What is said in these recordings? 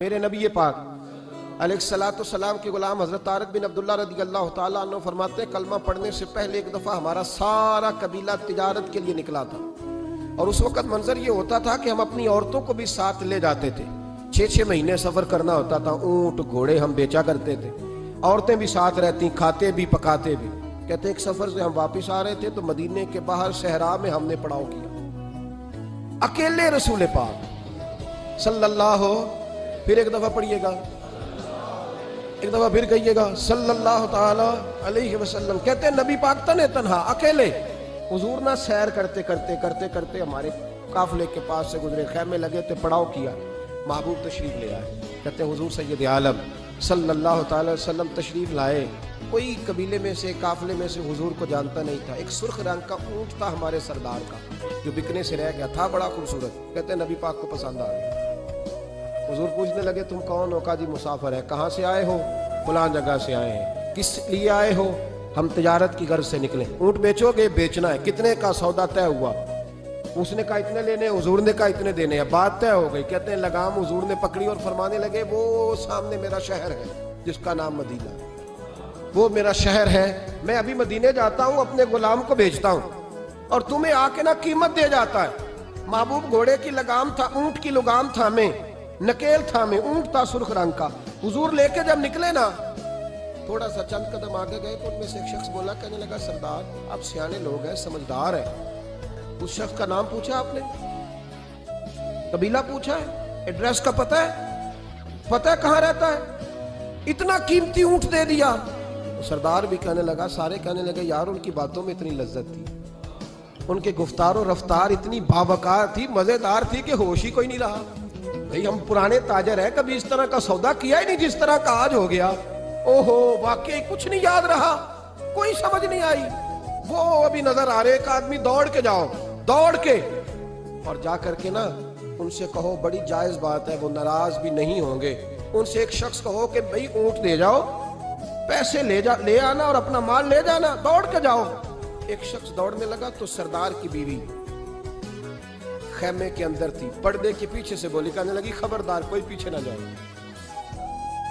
मेरे नबी पाक अलैहिस्सलातु सलाम के गुलाम हजरत तारिक बिन अब्दुल्ला रज़ियल्लाहु ताला अन्हु फरमाते हैं, कलमा पढ़ने से पहले एक दफ़ा हमारा सारा कबीला तिजारत के लिए निकला था और उस वक़्त मंजर ये होता था कि हम अपनी औरतों को भी साथ ले जाते थे। 6-6 महीने सफ़र करना होता था। ऊँट घोड़े हम बेचा करते थे, औरतें भी साथ रहती, खाते भी पकाते भी। कहते एक सफ़र से हम वापस आ रहे थे तो मदीने के बाहर सहरा में हमने पड़ाव किया, अकेले रसूल पाक सल्लल्लाहु, फिर एक दफा पढ़िएगा, एक दफा फिर कहिएगा सल्लल्लाहु ताला अलैहि वसल्लम। कहते हैं नबी पाक तने तन्हा अकेले हुजूर ना सैर करते करते करते करते हमारे काफले के पास से गुजरे, खैमे लगे थे, पड़ाव किया, महबूब तशरीफ ले आए। कहते हैं हुजूर सैयद आलम सल्लल्लाहु ताला वसल्लम तशरीफ लाए। कोई कबीले में से, काफले में से हुजूर को जानता नहीं था। एक सुर्ख रंग का ऊंट था हमारे सरदार का, जो बिकने से रह गया था, बड़ा खूबसूरत। कहते हैं नबी पाक को पसंद आ गया। हुजूर पूछने लगे तुम कौन हो? काजी मुसाफिर है। कहाँ से आए हो? फलां जगह से आए हैं। किस लिए आए हो? हम तिजारत की गर्ज से निकले। ऊँट बेचोगे? बेचना है। कितने का सौदा तय हुआ? उसने कहा इतने लेने, हुजूर ने कहा इतने देने हैं। बात तय हो गई। कहते हैं लगाम हुजूर ने पकड़ी और फरमाने लगे वो सामने मेरा शहर है जिसका नाम मदीना है, वो मेरा शहर है। मैं अभी मदीने जाता हूँ, अपने गुलाम को भेजता हूँ और तुम्हें आके ना कीमत दे जाता है। महबूब घोड़े की लगाम था, ऊँट की लगाम था, में नकेल था, में ऊँट था सुर्ख रंग का। हुजूर लेके जब निकले ना, थोड़ा सा चंद कदम आगे गए तो उनमें से एक शख्स बोला, कहने लगा सरदार आप सियाने लोग हैं, समझदार हैं। उस शख्स का नाम पूछा आपने, कबीला पूछा है, एड्रेस का पता है कहाँ रहता है? इतना कीमती ऊँट दे दिया। तो सरदार भी कहने लगा, सारे कहने लगे यार उनकी बातों में इतनी लज्जत थी, उनके गुफ्तार और रफ्तार इतनी बावकार थी, मजेदार थी कि होश ही कोई नहीं रहा। भाई हम पुराने ताजर हैं, कभी इस तरह का सौदा किया ही नहीं जिस तरह का आज हो गया। ओहो वाकई कुछ नहीं याद रहा, कोई समझ नहीं आई। वो अभी नजर आ रहे, एक आदमी दौड़ के जाओ, दौड़ के और जा करके ना उनसे कहो, बड़ी जायज बात है, वो नाराज भी नहीं होंगे। उनसे एक शख्स कहो कि भाई ऊँट दे जाओ, पैसे ले आना और अपना माल ले जाना, दौड़ के जाओ। एक शख्स दौड़ने लगा तो सरदार की बीवी खैमे के अंदर थी, पर्दे के पीछे से बोली, कहने लगी खबरदार कोई पीछे ना जाए,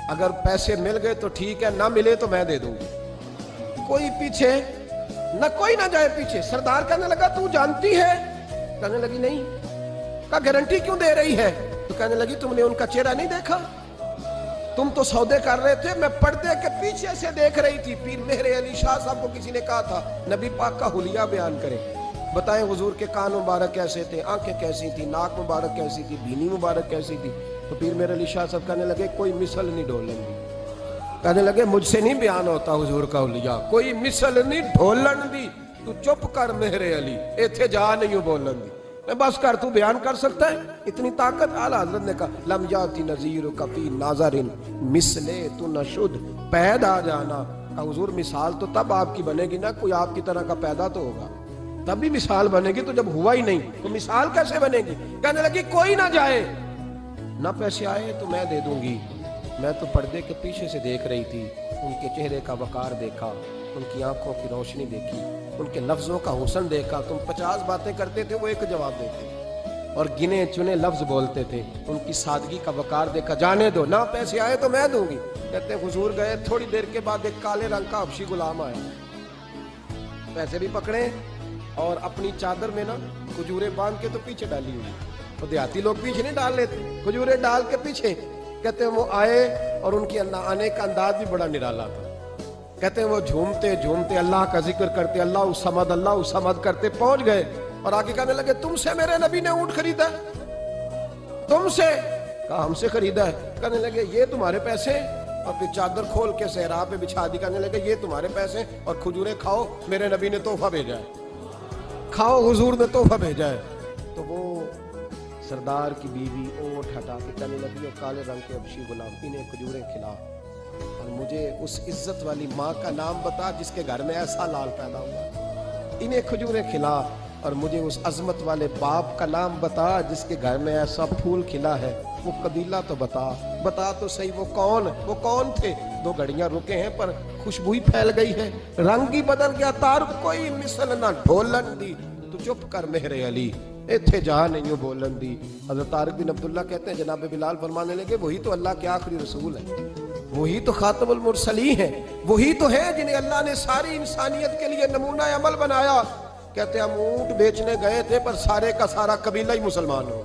अगर पैसे मिल गए तो ठीक है, ना मिले तो मैं दे दूंगी, कोई पीछे ना, कोई ना जाए पीछे। सरदार कहने लगा तू जानती है? कहने लगी नहीं। का गारंटी क्यों दे रही है? तो कहने लगी तुमने उनका चेहरा नहीं देखा? तुम तो सौदे कर रहे थे, मैं पर्दे के पीछे से देख रही थी। पीर मेहर अली शाह साहब को किसी ने कहा था नबी पाक का हुलिया बयान करे, बताएं हुजूर के कान मुबारक कैसे थे, आंखें कैसी थी, नाक मुबारक कैसी थी, बीनी मुबारक कैसी थी। तो पीर मेरे अली शाह साहब कहने लगे कोई मिसल नहीं ढोलन दी। कहने लगे मुझसे नहीं बयान होता हुजूर का हुलिया, कोई मिसल नहीं ढोलन दी, तू चुप कर मेरे अली, इथे जा नहीं बोलन दी, मैं बस कर, तू बयान कर सकता है? इतनी ताकत। आला हजरत ने कहा लम जाती नजीर कफी नाजरिन मिसले तू नशुद, पैदा जाना। कहा हुजूर मिसाल तो तब आपकी बनेगी ना, कोई आपकी तरह का पैदा तो होगा, तभी मिसाल बनेगी, तो जब हुआ ही नहीं तो मिसाल कैसे बनेगी? कहने लगी कोई ना जाए, ना पैसे आए तो मैं दे दूंगी। मैं तो पर्दे के पीछे से देख रही थी, उनके चेहरे का वकार देखा, उनकी आंखों की रोशनी देखी, उनके लफ्जों का हुस्न देखा। तुम 50 बातें करते थे, वो एक जवाब देते और गिने चुने लफ्ज बोलते थे। उनकी सादगी का वकार देखा। जाने दो, ना पैसे आए तो मैं दूंगी। कहते हुजूर गए, थोड़ी देर के बाद एक काले रंग का हबशी गुलाम आया, पैसे भी पकड़े और अपनी चादर में ना खजूरें बांध के तो पीछे डाली हुई। तो देहाती लोग पीछे नहीं डाल लेते, खजूरें डाल के पीछे। कहते हैं वो आए और उनकी आने का अंदाज भी बड़ा निराला था। कहते हैं वो झूमते झूमते अल्लाह का जिक्र करते, अल्लाह समद करते पहुंच गए और आगे कहने लगे तुमसे मेरे नबी ने ऊँट खरीदा? तुमसे? कहा हमसे खरीदा है। कहने लगे ये तुम्हारे पैसे? और फिर चादर खोल के सहरा पे बिछा दी। कहने लगे ये तुम्हारे पैसे और खजूरें खाओ, मेरे नबी ने तोहफा भेजा है, खाओ हुजूर ने तोहफा भेजा है। तो वो सरदार की बीवी ओठ हटा के कहने लगी और काले रंग के हबशी गुलाम, इन्हें खजूरें खिला और मुझे उस इज्जत वाली माँ का नाम बता जिसके घर में ऐसा लाल पैदा हुआ। इन्हें खजूरें खिला और मुझे उस अजमत वाले बाप का नाम बता जिसके घर में ऐसा फूल खिला है। वो कबीला तो बता तो सही, वो कौन थे? 2 घड़ियां रुके हैं पर खुशबू ही फैल गई है, रंग ही बदल गया, तार कोई मिसल ना ढोलन दी, तू चुप कर मेरे अली, इत्थे जा नहीं हो बोलन दी। हज़रत तारिक बिन अब्दुल्ला कहते हैं जनाब बिलाल फरमाने लगे वही तो अल्लाह के आखिरी रसूल है, वही तो खातमुल मुरसलीन है, वही तो है जिन्हें अल्लाह ने सारी इंसानियत के लिए नमूना अमल बनाया। कहते हम ऊंट बेचने गए थे पर सारे का सारा कबीला ही मुसलमान हो।